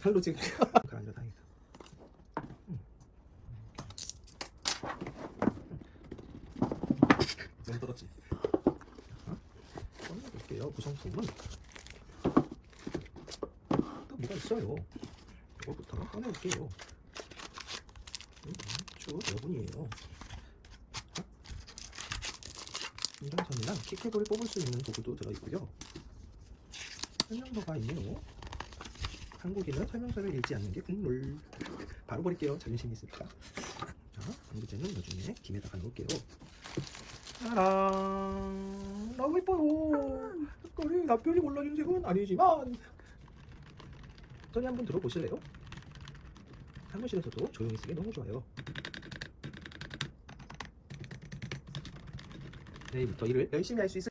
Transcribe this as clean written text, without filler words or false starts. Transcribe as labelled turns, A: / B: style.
A: 칼로 지금 아니라 다행이다. 너무 떨었지. 꺼내볼게요. 구성품은 또 뭐가 있어요. 이거부터 꺼내볼게요. 쭉 여분이에요. 운전선이랑 킥캡을 뽑을 수 있는 도구도 들어있고요. 설명서가 있네요. 한국인은 설명서를 읽지 않는 게 국룰. 바로 버릴게요. 자존심이 있으니까. 자, 방부제는 나중에 김에다가 넣을게요. 짜란! 너무 예뻐요. 우리 남편이 골라준 색은 아니지만 전에 한번 들어보실래요? 사무실에서도 조용히 쓰기 너무 좋아요. 내일부터 일을 열심히 할 수 있을